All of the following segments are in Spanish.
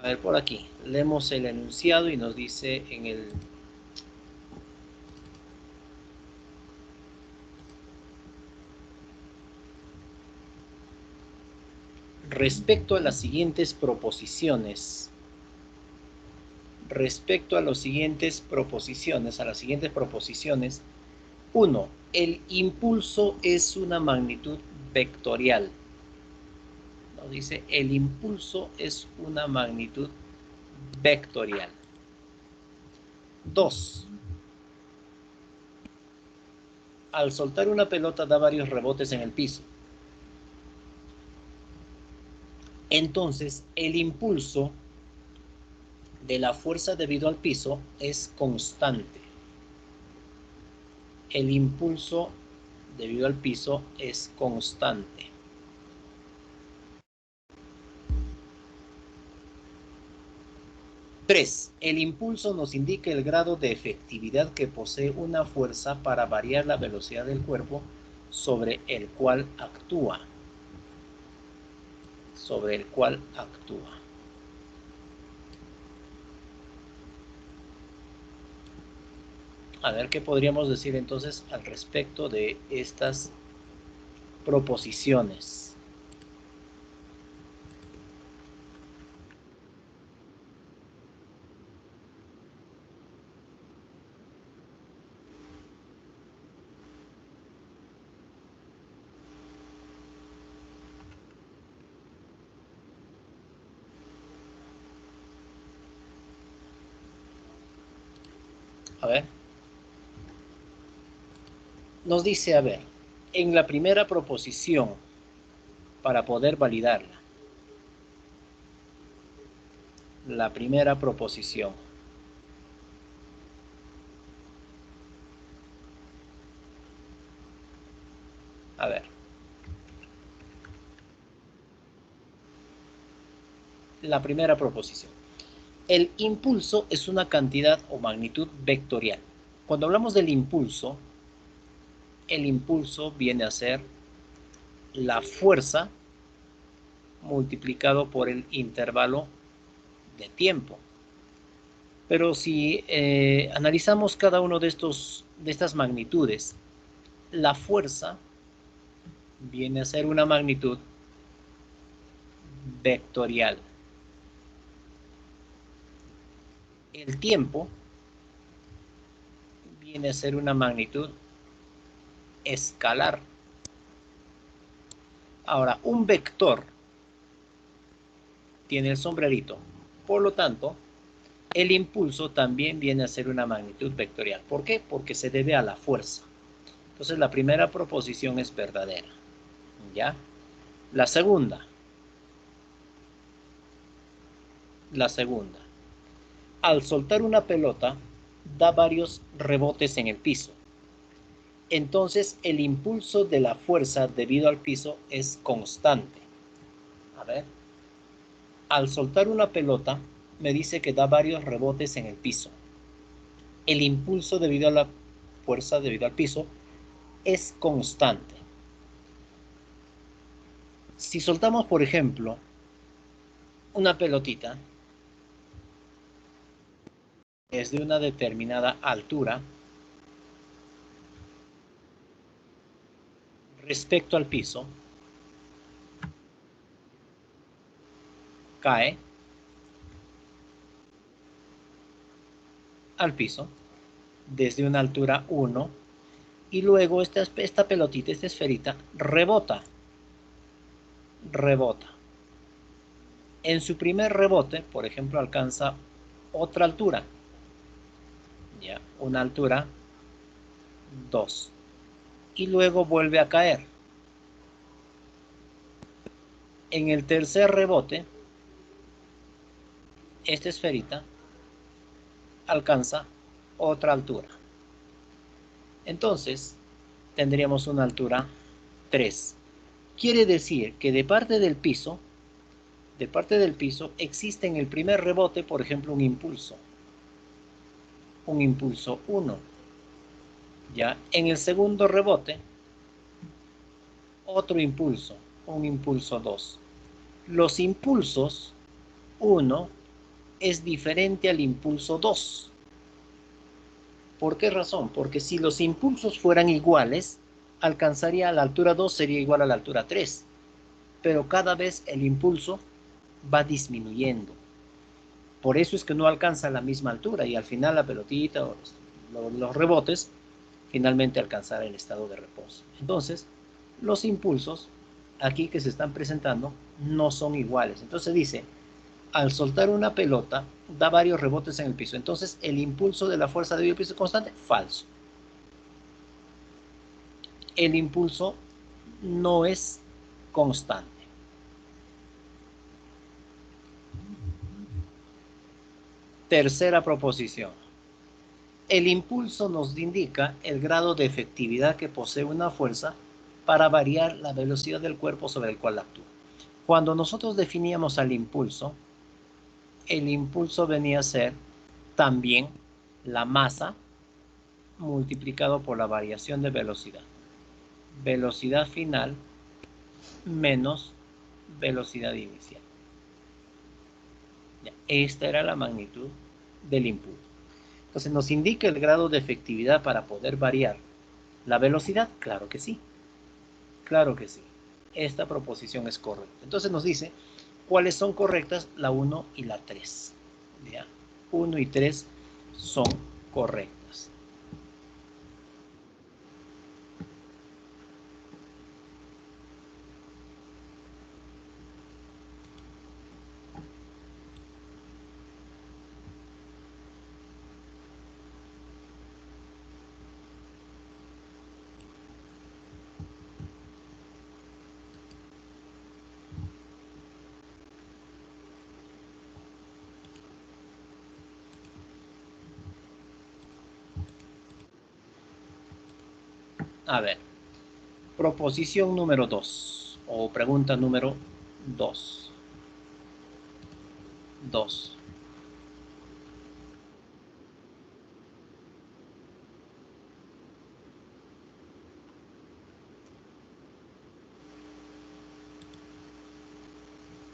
A ver, por aquí, leemos el enunciado y nos dice en el... Respecto a las siguientes proposiciones, a las siguientes proposiciones, 1. El impulso es una magnitud vectorial. Nos dice, el impulso es una magnitud vectorial. 2. Al soltar una pelota da varios rebotes en el piso. Entonces, el impulso de la fuerza debido al piso es constante. El impulso debido al piso es constante. 3. El impulso nos indica el grado de efectividad que posee una fuerza para variar la velocidad del cuerpo sobre el cual actúa. A ver qué podríamos decir entonces al respecto de estas proposiciones. A ver. Nos dice, a ver, en la primera proposición, para poder validarla, la primera proposición. A ver. La primera proposición. El impulso es una cantidad o magnitud vectorial. Cuando hablamos del impulso, el impulso viene a ser la fuerza multiplicado por el intervalo de tiempo. Pero si analizamos cada uno de estas magnitudes, la fuerza viene a ser una magnitud vectorial. El tiempo viene a ser una magnitud escalar. Ahora, un vector tiene el sombrerito. Por lo tanto, el impulso también viene a ser una magnitud vectorial. ¿Por qué? Porque se debe a la fuerza. Entonces, la primera proposición es verdadera. ¿Ya? La segunda. Al soltar una pelota, da varios rebotes en el piso. Entonces, el impulso de la fuerza debido al piso es constante. A ver. Al soltar una pelota, me dice que da varios rebotes en el piso. El impulso debido a la fuerza debido al piso es constante. Si soltamos, por ejemplo, una pelotita desde una determinada altura respecto al piso, cae al piso desde una altura 1 y luego esta pelotita, esta esferita, rebota. En su primer rebote, por ejemplo, alcanza otra altura, ¿ya? Una altura 2. Y luego vuelve a caer. En el tercer rebote, esta esferita alcanza otra altura. Entonces, tendríamos una altura 3. Quiere decir que de parte del piso existe en el primer rebote, por ejemplo, un impulso 1. Ya en el segundo rebote, otro impulso, un impulso 2. Los impulsos 1 es diferente al impulso 2. ¿Por qué razón? Porque si los impulsos fueran iguales, alcanzaría la altura 2 sería igual a la altura 3. Pero cada vez el impulso va disminuyendo. Por eso es que no alcanza la misma altura y al final la pelotita o los rebotes finalmente alcanzará el estado de reposo. Entonces, los impulsos aquí que se están presentando no son iguales. Entonces dice, al soltar una pelota, da varios rebotes en el piso. Entonces, el impulso de la fuerza debido al piso es constante. Falso. El impulso no es constante. Tercera proposición. El impulso nos indica el grado de efectividad que posee una fuerza para variar la velocidad del cuerpo sobre el cual actúa. Cuando nosotros definíamos al impulso, el impulso venía a ser también la masa multiplicado por la variación de velocidad. Velocidad final menos velocidad inicial. Esta era la magnitud del impulso. Entonces, ¿nos indica el grado de efectividad para poder variar la velocidad? Claro que sí. Claro que sí. Esta proposición es correcta. Entonces nos dice cuáles son correctas la 1 y la 3. ¿Ya? 1 y 3 son correctas. A ver, proposición número 2 o pregunta número 2. 2.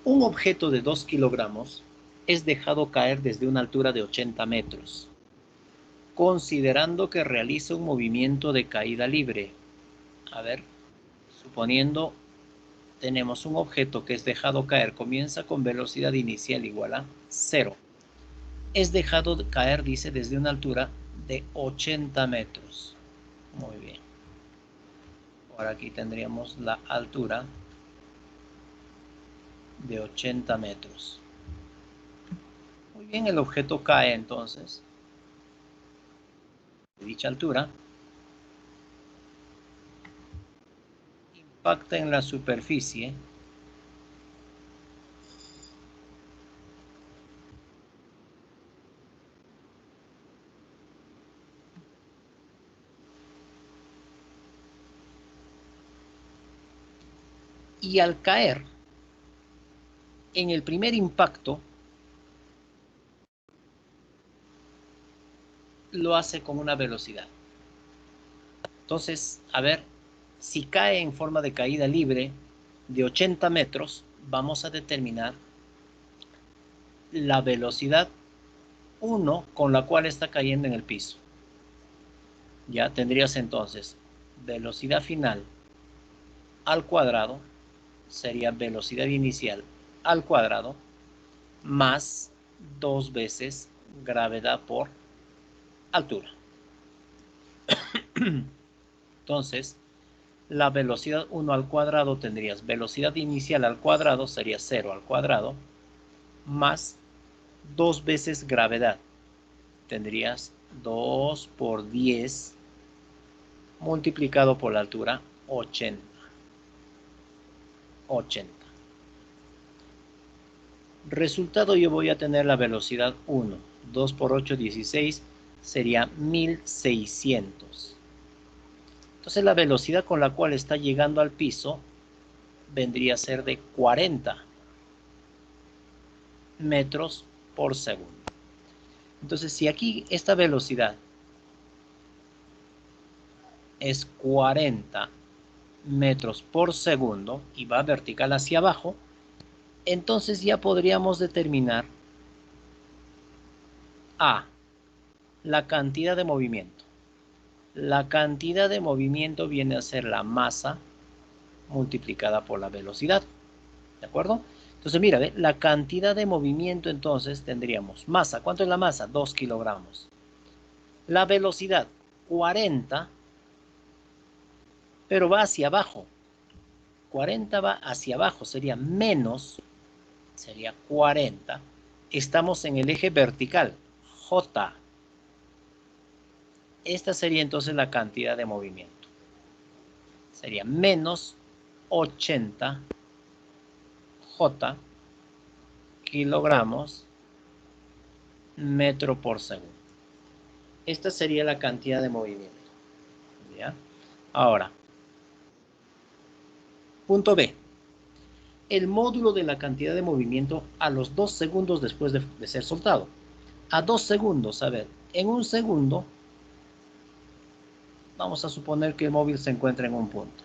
Un objeto de 2 kilogramos es dejado caer desde una altura de 80 metros, considerando que realiza un movimiento de caída libre. A ver, suponiendo tenemos un objeto que es dejado caer, comienza con velocidad inicial igual a 0. Es dejado caer, dice, desde una altura de 80 metros. Muy bien. Ahora aquí tendríamos la altura de 80 metros. Muy bien, el objeto cae entonces de dicha altura, impacta en la superficie y al caer en el primer impacto lo hace con una velocidad. Entonces, a ver, si cae en forma de caída libre de 80 metros, vamos a determinar la velocidad 1 con la cual está cayendo en el piso. Ya tendrías entonces velocidad final al cuadrado, sería velocidad inicial al cuadrado, más 2 veces gravedad por altura. Entonces, la velocidad 1 al cuadrado tendrías velocidad inicial al cuadrado, sería 0 al cuadrado, más 2 veces gravedad. Tendrías 2 por 10 multiplicado por la altura, 80. 80. Resultado, yo voy a tener la velocidad 1. 2 por 8, 16, sería 1600. Entonces la velocidad con la cual está llegando al piso vendría a ser de 40 metros por segundo. Entonces, si aquí esta velocidad es 40 metros por segundo y va vertical hacia abajo, entonces ya podríamos determinar A, la cantidad de movimiento. La cantidad de movimiento viene a ser la masa multiplicada por la velocidad. ¿De acuerdo? Entonces, mira, ¿ve? La cantidad de movimiento, entonces, tendríamos masa. ¿Cuánto es la masa? 2 kilogramos. La velocidad, 40, pero va hacia abajo. 40 va hacia abajo, sería menos, sería 40. Estamos en el eje vertical, J. Esta sería entonces la cantidad de movimiento. Sería menos 80 J kilogramos metro por segundo. Esta sería la cantidad de movimiento. ¿Ya? Ahora, punto B. El módulo de la cantidad de movimiento a los 2 segundos después de ser soltado. A 2 segundos, a ver, en un segundo, vamos a suponer que el móvil se encuentra en un punto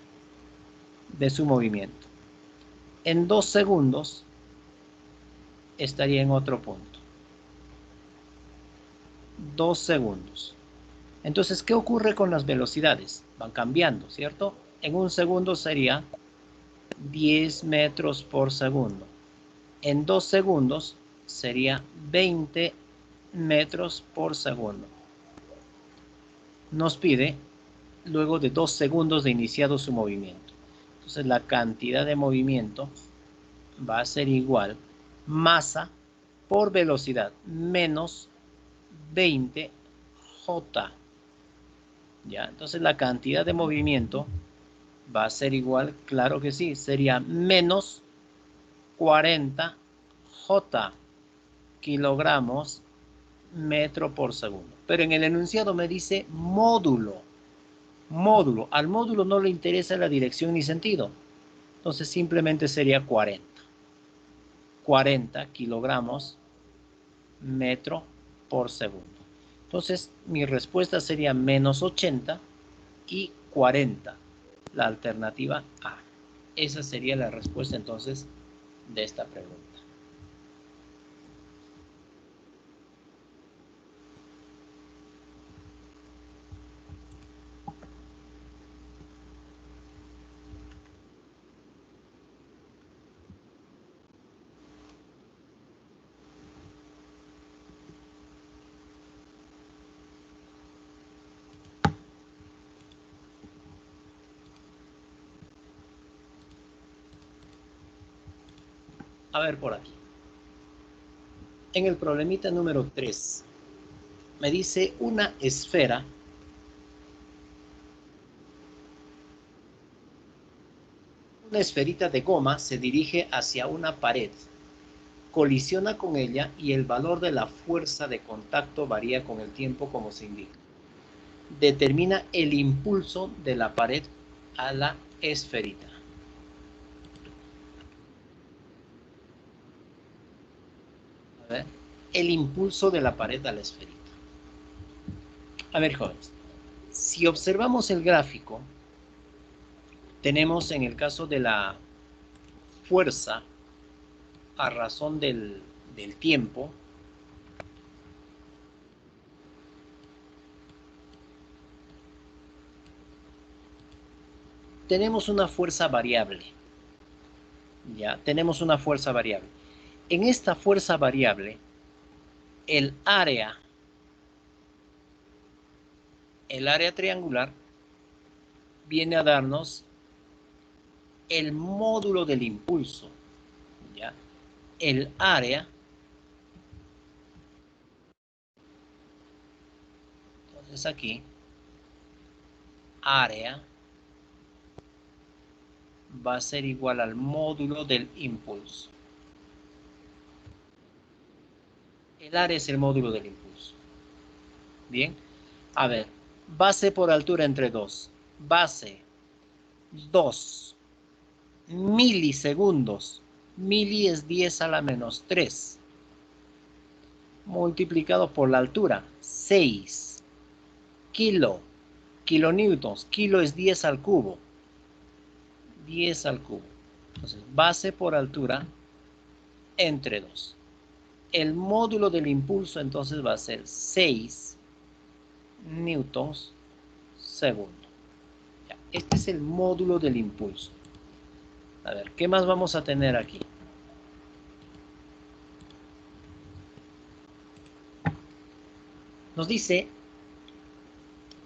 de su movimiento. En 2 segundos estaría en otro punto. 2 segundos. Entonces, ¿qué ocurre con las velocidades? Van cambiando, ¿cierto? En un segundo sería 10 metros por segundo. En 2 segundos sería 20 metros por segundo. Nos pide luego de 2 segundos de iniciado su movimiento. Entonces la cantidad de movimiento va a ser igual masa por velocidad menos 20 J. ¿Ya? Entonces la cantidad de movimiento va a ser igual, claro que sí, sería menos 40 J kilogramos metro por segundo. Pero en el enunciado me dice módulo. Módulo. Al módulo no le interesa la dirección ni sentido. Entonces simplemente sería 40. 40 kilogramos metro por segundo. Entonces mi respuesta sería menos 80 y 40. La alternativa A. Esa sería la respuesta entonces de esta pregunta. A ver por aquí. En el problemita número 3, me dice una esfera una esferita de goma se dirige hacia una pared, colisiona con ella y el valor de la fuerza de contacto varía con el tiempo como se indica. Determina el impulso de la pared a la esferita. A ver, el impulso de la pared a la esferita. A ver, jóvenes, si observamos el gráfico, tenemos en el caso de la fuerza a razón del tiempo, tenemos una fuerza variable. Ya, tenemos una fuerza variable. En esta fuerza variable, el área triangular viene a darnos el módulo del impulso. ¿Ya? El área, entonces aquí, área va a ser igual al módulo del impulso. El área es el módulo del impulso. Bien, a ver, base por altura entre 2. Base 2 milisegundos. Mili es 10 a la menos 3. Multiplicado por la altura, 6. Kilonewtons. Kilo es 10 al cubo. 10 al cubo. Entonces, base por altura entre 2. el módulo del impulso entonces va a ser 6 newtons segundo. Ya, este es el módulo del impulso. A ver, ¿qué más vamos a tener aquí? Nos dice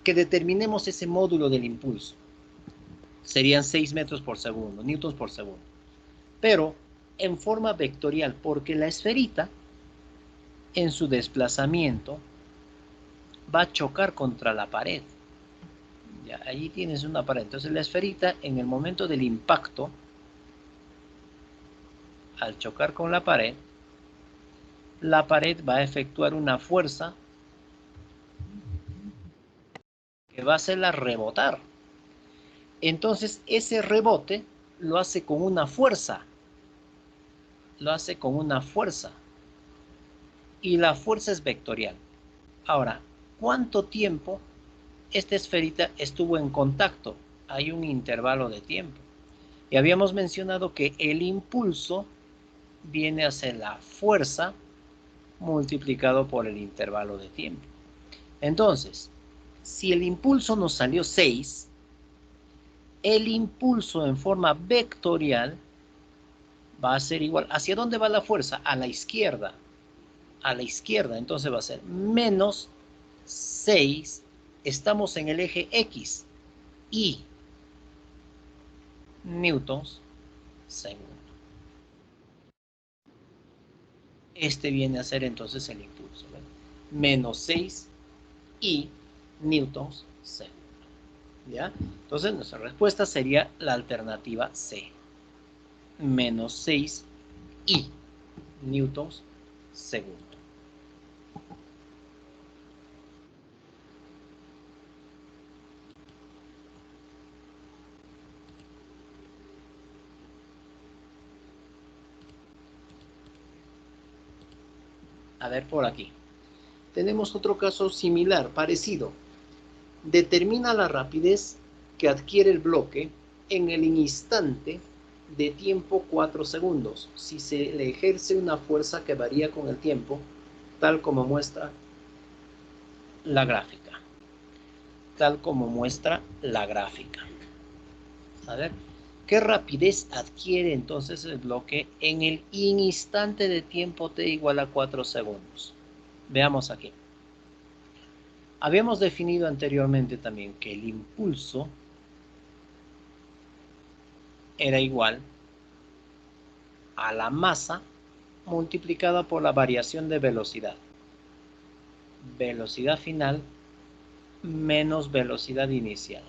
que determinemos ese módulo del impulso. Serían 6 metros por segundo, newtons por segundo. Pero en forma vectorial, porque la esferita en su desplazamiento va a chocar contra la pared. Ya, allí tienes una pared. Entonces la esferita en el momento del impacto, al chocar con la pared va a efectuar una fuerza que va a hacerla rebotar. Entonces ese rebote lo hace con una fuerza. Lo hace con una fuerza. Y la fuerza es vectorial. Ahora, ¿cuánto tiempo esta esferita estuvo en contacto? Hay un intervalo de tiempo. Y habíamos mencionado que el impulso viene a ser la fuerza multiplicado por el intervalo de tiempo. Entonces, si el impulso nos salió 6, el impulso en forma vectorial va a ser igual. ¿Hacia dónde va la fuerza? A la izquierda. A la izquierda, entonces va a ser menos 6. Estamos en el eje X y newtons segundo. Este viene a ser entonces el impulso. ¿Ven? Menos 6 y newtons segundo. ¿Ya? Entonces nuestra respuesta sería la alternativa C. Menos 6 y newtons segundo. A ver por aquí. Tenemos otro caso similar, parecido. Determina la rapidez que adquiere el bloque en el instante de tiempo 4 segundos, si se le ejerce una fuerza que varía con el tiempo, tal como muestra la gráfica. Tal como muestra la gráfica. A ver, ¿qué rapidez adquiere entonces el bloque en el instante de tiempo t igual a 4 segundos? Veamos aquí. Habíamos definido anteriormente también que el impulso era igual a la masa multiplicada por la variación de velocidad. Velocidad final menos velocidad inicial.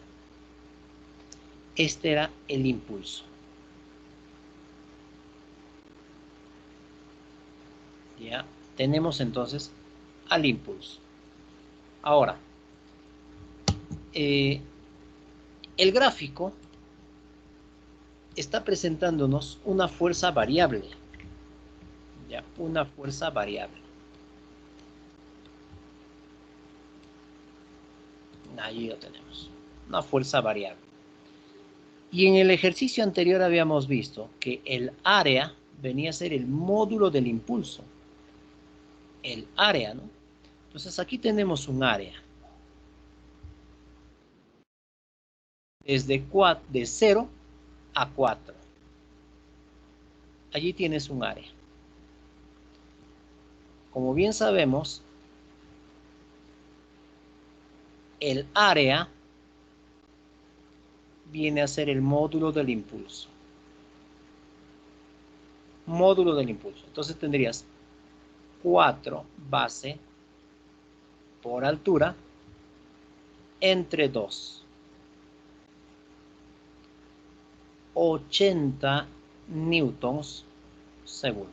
Este era el impulso. Ya tenemos entonces al impulso. Ahora, el gráfico está presentándonos una fuerza variable. Ya, una fuerza variable. Allí lo tenemos. Una fuerza variable. Y en el ejercicio anterior habíamos visto que el área venía a ser el módulo del impulso. El área, ¿no? Entonces aquí tenemos un área. Desde de 0 a 4. Allí tienes un área. Como bien sabemos, el área viene a ser el módulo del impulso. Módulo del impulso. Entonces tendrías 4 base por altura entre 2. 80 newtons segundo.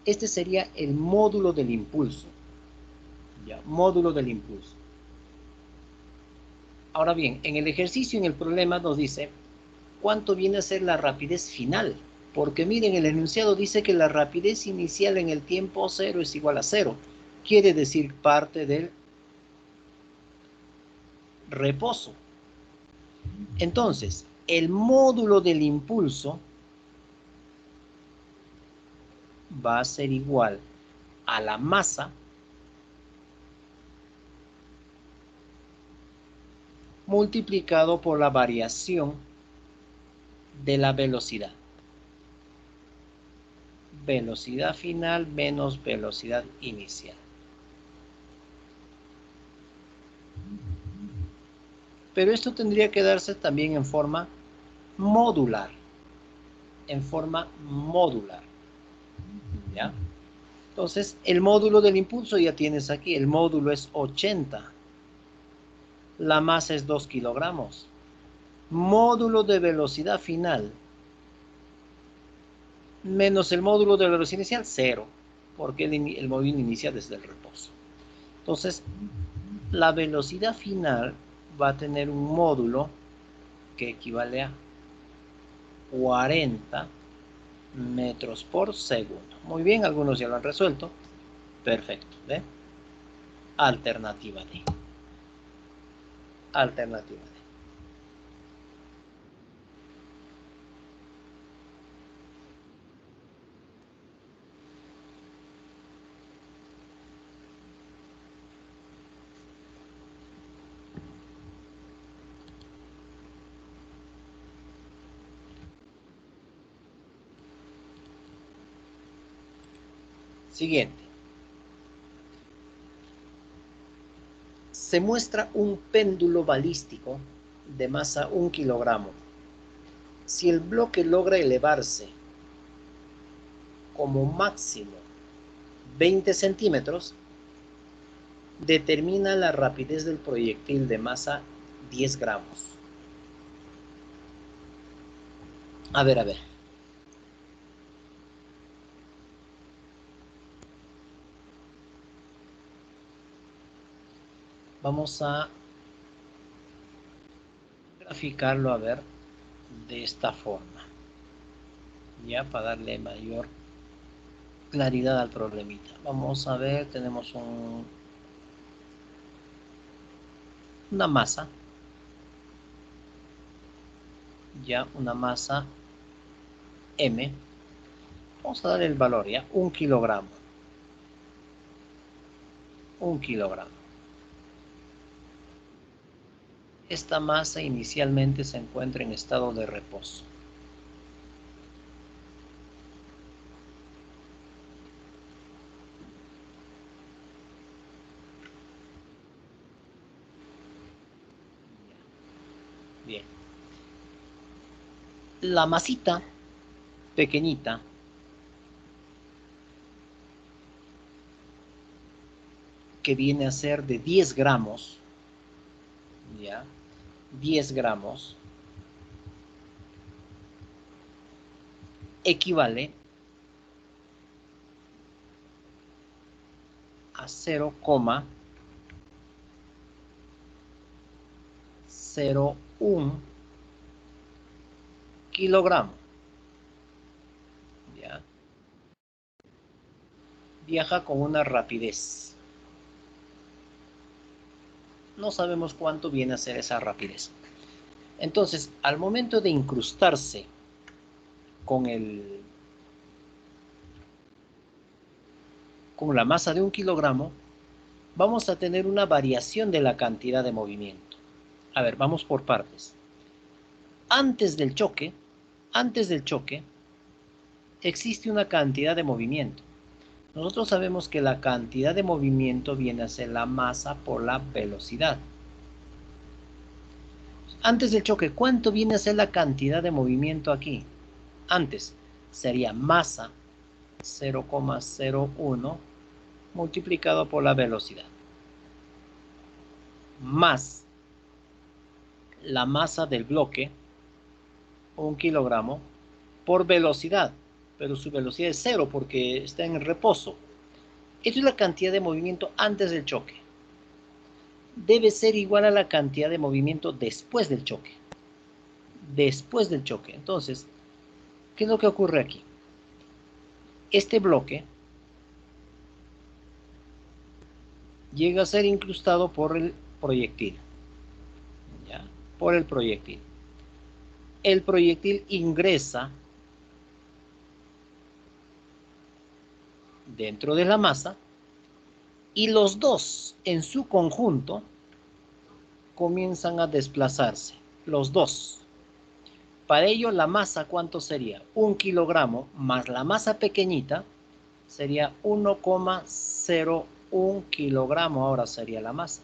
Este sería el módulo del impulso. Ya, módulo del impulso. Ahora bien, en el ejercicio, en el problema nos dice cuánto viene a ser la rapidez final. Porque miren, el enunciado dice que la rapidez inicial en el tiempo 0 es igual a 0. Quiere decir parte del reposo. Entonces, el módulo del impulso va a ser igual a la masa multiplicado por la variación de la velocidad. Velocidad final menos velocidad inicial. Pero esto tendría que darse también en forma modular. En forma modular. ¿Ya? Entonces, el módulo del impulso ya tienes aquí. El módulo es 80. La masa es 2 kilogramos. Módulo de velocidad final menos el módulo de velocidad inicial, 0. Porque el movimiento inicia desde el reposo. Entonces, la velocidad final va a tener un módulo que equivale a 40 metros por segundo. Muy bien, algunos ya lo han resuelto. Perfecto. ¿Ve? Alternativa D. Alternativa D. Siguiente. Se muestra un péndulo balístico de masa 1 kilogramo. Si el bloque logra elevarse como máximo 20 centímetros, determina la rapidez del proyectil de masa 10 gramos. A ver. Vamos a graficarlo, a ver, de esta forma. Ya, para darle mayor claridad al problemita. Vamos a ver, tenemos una masa. Ya, una masa M. Vamos a dar el valor, ya, 1 kilogramo. 1 kilogramo. Esta masa inicialmente se encuentra en estado de reposo. Bien. La masita pequeñita que viene a ser de 10 gramos, ya, 10 gramos, equivale a 0,01 kilogramo. ¿Ya? Viaja con una rapidez. No sabemos cuánto viene a ser esa rapidez. Entonces, al momento de incrustarse con la masa de 1 kilogramo, vamos a tener una variación de la cantidad de movimiento. A ver, vamos por partes. Antes del choque, existe una cantidad de movimiento. Nosotros sabemos que la cantidad de movimiento viene a ser la masa por la velocidad. Antes del choque, ¿cuánto viene a ser la cantidad de movimiento aquí? Antes sería masa 0,01 multiplicado por la velocidad, más la masa del bloque, 1 kilogramo, por velocidad, pero su velocidad es 0 porque está en reposo. Esto es la cantidad de movimiento antes del choque. Debe ser igual a la cantidad de movimiento después del choque. Después del choque. Entonces, ¿qué es lo que ocurre aquí? Este bloque llega a ser incrustado por el proyectil. ¿Ya? Por el proyectil. El proyectil ingresa dentro de la masa y los dos en su conjunto comienzan a desplazarse, los dos. Para ello la masa, ¿cuánto sería? 1 kilogramo más la masa pequeñita sería 1,01 kilogramo, ahora sería la masa.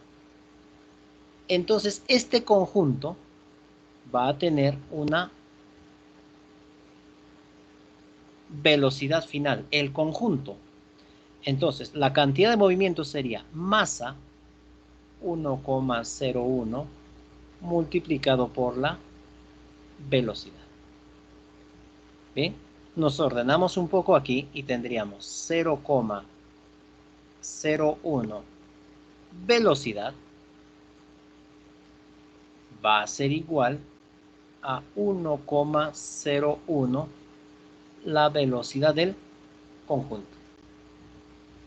Entonces este conjunto va a tener una velocidad final, el conjunto. Entonces la cantidad de movimiento sería masa 1,01 multiplicado por la velocidad. Bien, nos ordenamos un poco aquí y tendríamos 0,01 velocidad va a ser igual a 1,01 la velocidad del conjunto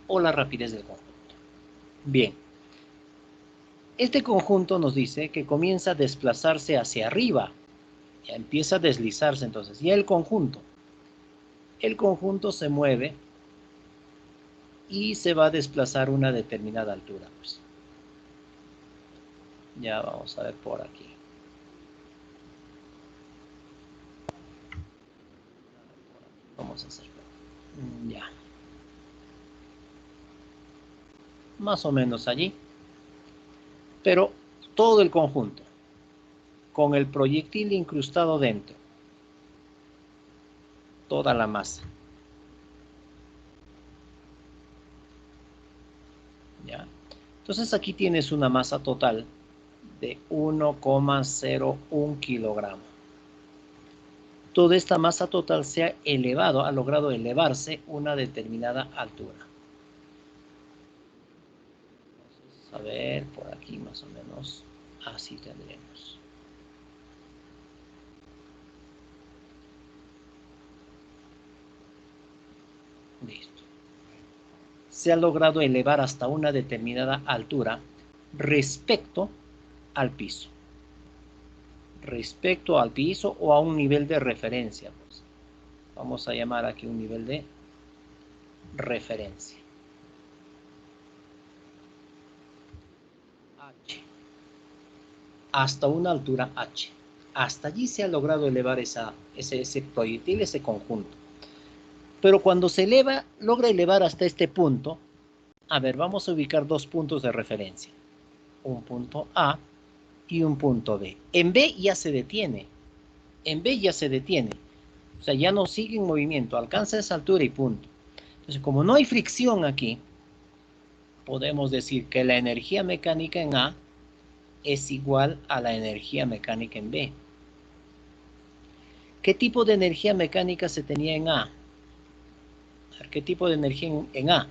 o la rapidez del conjunto. Bien, este conjunto nos dice que comienza a desplazarse hacia arriba, ya empieza a deslizarse entonces, y el conjunto se mueve y se va a desplazar una determinada altura. Pues. Ya vamos a ver por aquí. Vamos a hacerlo. Ya. Más o menos allí. Pero todo el conjunto, con el proyectil incrustado dentro. Toda la masa. ¿Ya? Entonces aquí tienes una masa total de 1,01 kilogramo. Toda esta masa total se ha elevado, ha logrado elevarse una determinada altura. Entonces, a ver, por aquí más o menos, así tendremos. Listo. Se ha logrado elevar hasta una determinada altura respecto al piso. Respecto al piso o a un nivel de referencia. Pues. Vamos a llamar aquí un nivel de referencia. H. Hasta una altura H. Hasta allí se ha logrado elevar ese proyectil, ese conjunto. Pero cuando se eleva, logra elevar hasta este punto. A ver, vamos a ubicar dos puntos de referencia. Un punto A y un punto B. En B ya se detiene. En B ya se detiene. O sea, ya no sigue en movimiento. Alcanza esa altura y punto. Entonces, como no hay fricción aquí, podemos decir que la energía mecánica en A es igual a la energía mecánica en B. ¿Qué tipo de energía mecánica se tenía en A? A ver, ¿qué tipo de energía en A?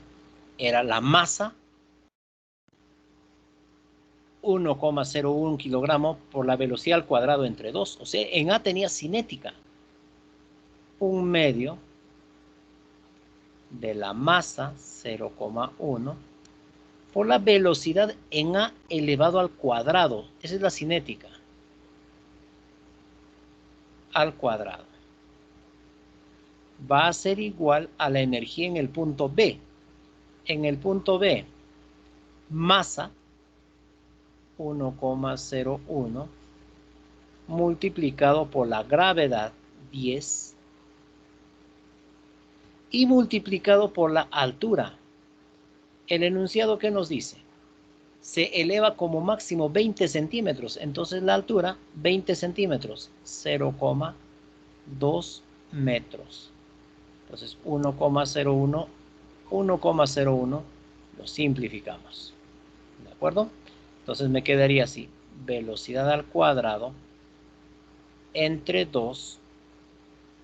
Era la masa 1,01 kilogramo por la velocidad al cuadrado entre 2. O sea, en A tenía cinética. 1/2 de la masa 0,1 por la velocidad en A elevado al cuadrado. Esa es la cinética. Al cuadrado. Va a ser igual a la energía en el punto B. En el punto B, masa 1,01 multiplicado por la gravedad 10 y multiplicado por la altura. El enunciado, ¿qué nos dice? Se eleva como máximo 20 centímetros, entonces la altura 20 centímetros, 0,2 metros. Entonces 1,01 lo simplificamos. ¿De acuerdo? Entonces me quedaría así, velocidad al cuadrado entre 2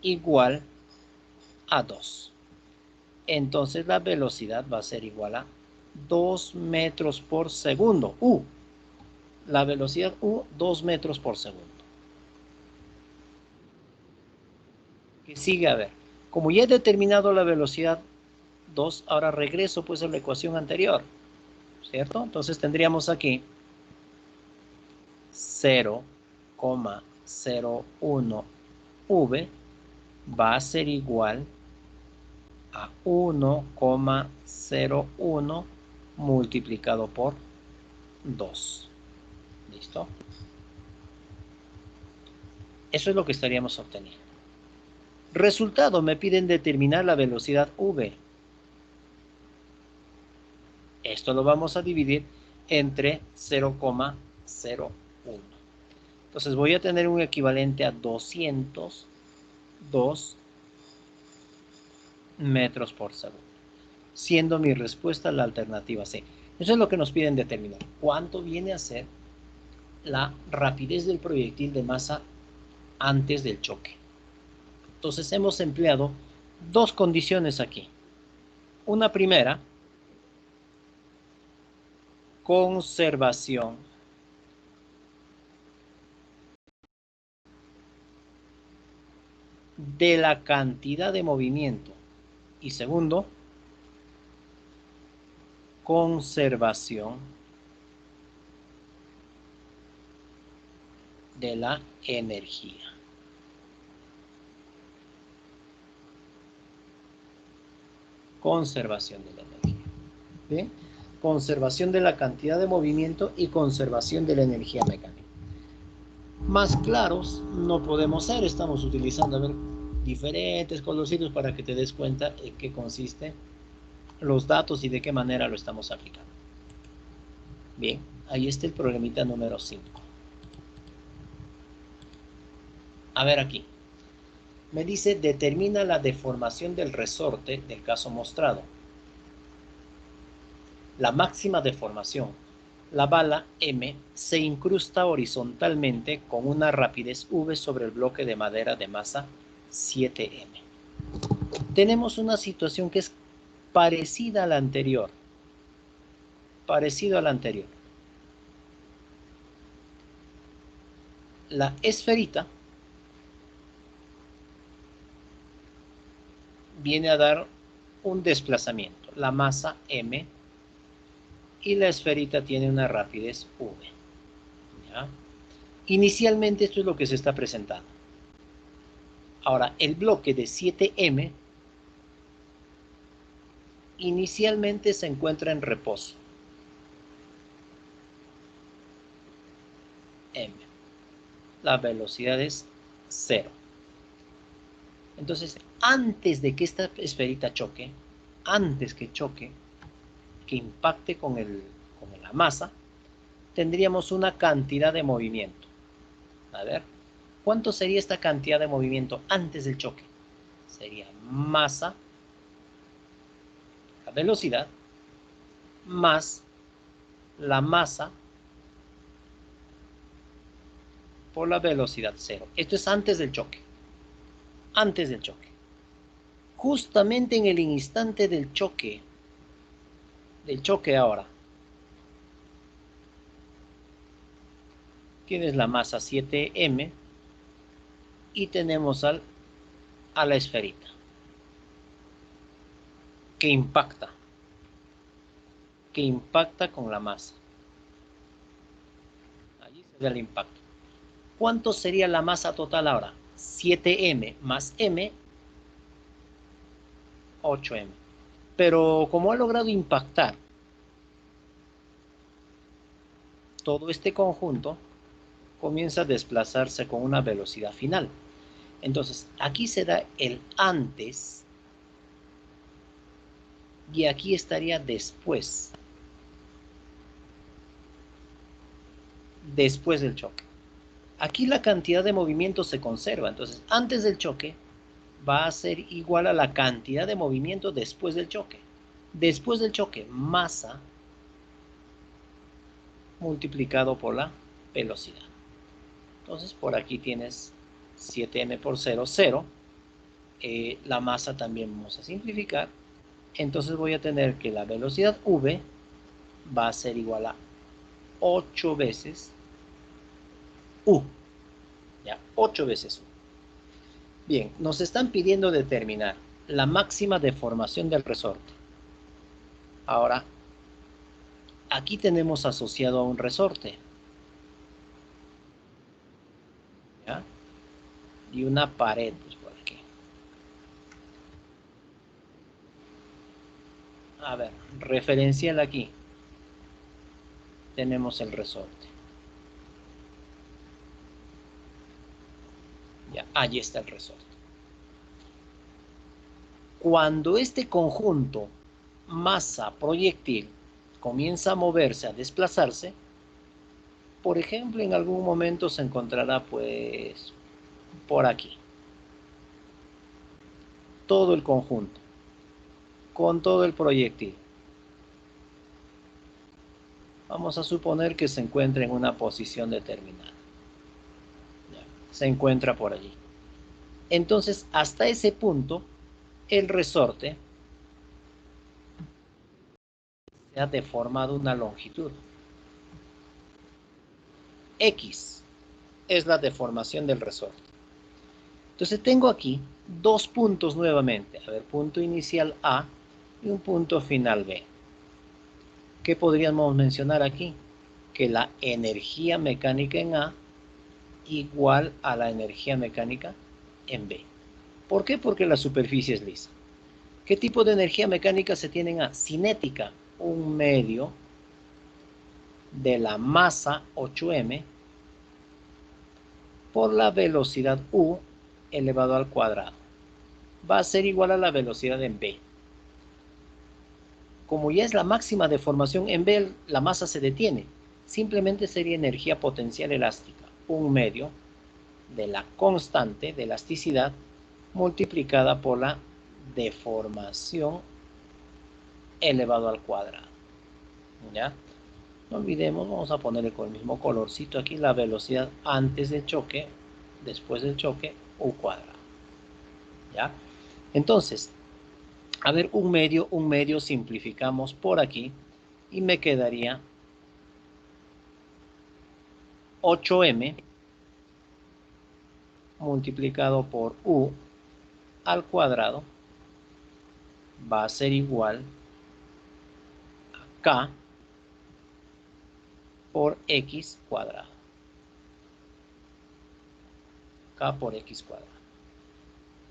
igual a 2. Entonces la velocidad va a ser igual a 2 metros por segundo. La velocidad U, 2 metros por segundo. ¿Qué sigue? A ver, como ya he determinado la velocidad 2, ahora regreso pues a la ecuación anterior, ¿cierto? Entonces tendríamos aquí 0,01 V va a ser igual a 1,01 multiplicado por 2. ¿Listo? Eso es lo que estaríamos obteniendo. Resultado, me piden determinar la velocidad v. Esto lo vamos a dividir entre 0,01. Entonces voy a tener un equivalente a 202 metros por segundo, siendo mi respuesta la alternativa C. Eso es lo que nos piden determinar. ¿Cuánto viene a ser la rapidez del proyectil de masa antes del choque? Entonces hemos empleado dos condiciones aquí. Una primera, conservación de la cantidad de movimiento. Y segundo, conservación de la energía. Conservación de la energía. ¿Bien? Conservación de la cantidad de movimiento y conservación de la energía mecánica. Más claros no podemos ser, estamos utilizando, a ver, diferentes colorcitos para que te des cuenta en qué consiste los datos y de qué manera lo estamos aplicando. Bien, ahí está el problemita número 5. A ver aquí. Me dice, determina la deformación del resorte del caso mostrado. La máxima deformación. La bala M se incrusta horizontalmente con una rapidez V sobre el bloque de madera de masa 7M. Tenemos una situación que es parecida a la anterior. Parecido a la anterior. La esferita viene a dar un desplazamiento, la masa M, y la esferita tiene una rapidez V. ¿Ya? Inicialmente esto es lo que se está presentando. Ahora, el bloque de 7M inicialmente se encuentra en reposo. M. La velocidad es 0. Entonces, antes de que esta esferita choque, antes que choque, que impacte con la masa, tendríamos una cantidad de movimiento. A ver, ¿cuánto sería esta cantidad de movimiento antes del choque? Sería masa, la velocidad, más la masa por la velocidad 0. Esto es antes del choque. Antes del choque. Justamente en el instante del choque ahora, tienes la masa 7M y tenemos a la esferita que impacta con la masa. Allí se ve el impacto. ¿Cuánto sería la masa total ahora? 7M más M, 8M. Pero como ha logrado impactar todo este conjunto, comienza a desplazarse con una velocidad final. Entonces, aquí se da el antes y aquí estaría después del choque. Aquí la cantidad de movimiento se conserva, entonces antes del choque va a ser igual a la cantidad de movimiento después del choque. Después del choque, masa multiplicado por la velocidad. Entonces por aquí tienes 7m por 0, 0. La masa también vamos a simplificar. Entonces voy a tener que la velocidad v va a ser igual a 8 veces u. ¿Ya? 8 veces u. Bien, nos están pidiendo determinar la máxima deformación del resorte. Ahora, aquí tenemos asociado a un resorte. ¿Ya? Y una pared, pues por aquí. A ver, referencial aquí. Tenemos el resorte. Ya, allí está el resorte. Cuando este conjunto masa-proyectil comienza a moverse, a desplazarse, por ejemplo, en algún momento se encontrará pues por aquí. Todo el conjunto, con todo el proyectil. Vamos a suponer que se encuentra en una posición determinada. Ya, se encuentra por allí. Entonces, hasta ese punto, el resorte se ha deformado una longitud. X es la deformación del resorte. Entonces tengo aquí dos puntos nuevamente. A ver, punto inicial A y un punto final B. ¿Qué podríamos mencionar aquí? Que la energía mecánica en A igual a la energía mecánica en B. ¿Por qué? Porque la superficie es lisa. ¿Qué tipo de energía mecánica se tiene en A? Cinética, un medio de la masa 8m por la velocidad u elevado al cuadrado. Va a ser igual a la velocidad en B. Como ya es la máxima deformación en B, la masa se detiene. Simplemente sería energía potencial elástica, un medio de la constante de elasticidad multiplicada por la deformación elevado al cuadrado. ¿Ya? No olvidemos, vamos a ponerle con el mismo colorcito aquí la velocidad antes del choque, después del choque, u cuadrado. ¿Ya? Entonces, a ver, un medio simplificamos por aquí y me quedaría 8m multiplicado por u al cuadrado va a ser igual a k por x cuadrado. K por x cuadrado.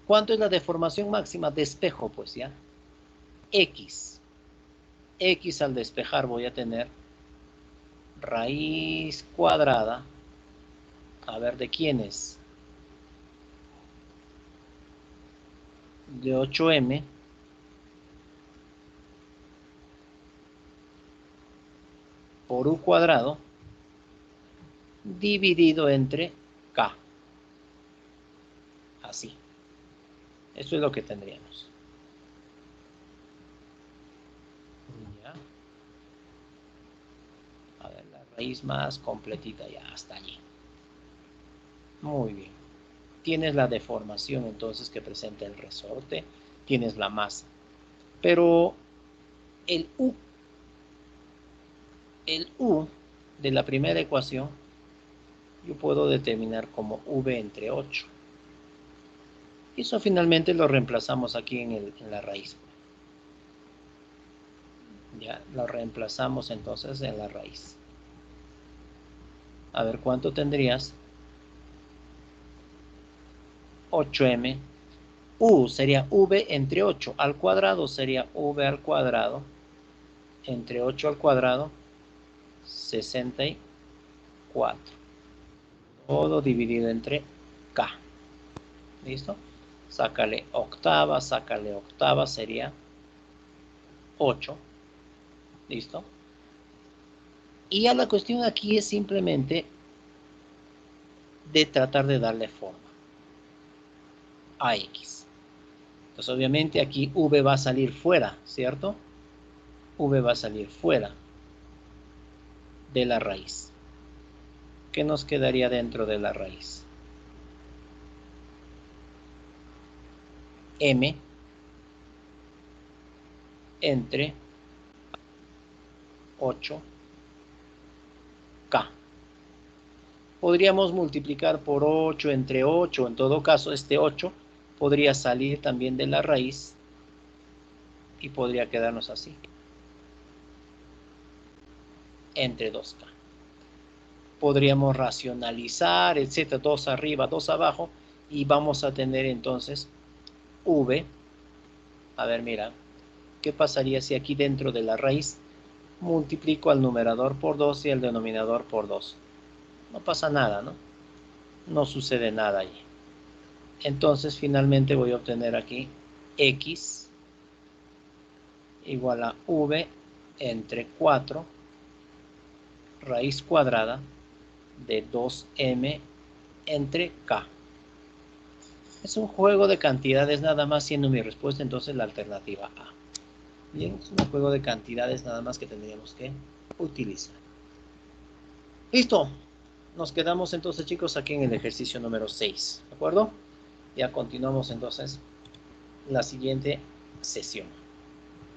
¿Cuánto es la deformación máxima? Despejo, pues ya. X. X al despejar voy a tener raíz cuadrada. A ver, ¿de quién es? De 8m por u cuadrado dividido entre k. Así. Esto es lo que tendríamos. Ya. A ver, la raíz más completita ya, hasta allí. Muy bien. Tienes la deformación entonces que presenta el resorte, tienes la masa. Pero el U de la primera ecuación yo puedo determinar como V entre 8. Eso finalmente lo reemplazamos aquí en la raíz. Ya lo reemplazamos entonces en la raíz. A ver, ¿cuánto tendrías? 8m. U sería V entre 8 al cuadrado, sería V al cuadrado entre 8 al cuadrado, 64. Todo dividido entre K. ¿Listo? Sácale octava, sería 8. ¿Listo? Y ya la cuestión aquí es simplemente de tratar de darle forma a X. Entonces obviamente aquí V va a salir fuera, ¿cierto? V va a salir fuera de la raíz. ¿Qué nos quedaría dentro de la raíz? M entre 8K. Podríamos multiplicar por 8 entre 8. En todo caso, este 8 podría salir también de la raíz y podría quedarnos así. Entre 2K. Podríamos racionalizar, etcétera, 2 arriba, 2 abajo, y vamos a tener entonces V. A ver, mira. ¿qué pasaría si aquí dentro de la raíz multiplico al numerador por 2 y al denominador por 2? No pasa nada, ¿no? No sucede nada allí. Entonces finalmente voy a obtener aquí x igual a v entre 4 raíz cuadrada de 2m entre k. Es un juego de cantidades nada más, siendo mi respuesta entonces la alternativa A. Bien, es un juego de cantidades nada más que tendríamos que utilizar. Listo. Nos quedamos entonces, chicos, aquí en el ejercicio número 6. ¿De acuerdo? Ya continuamos entonces la siguiente sesión.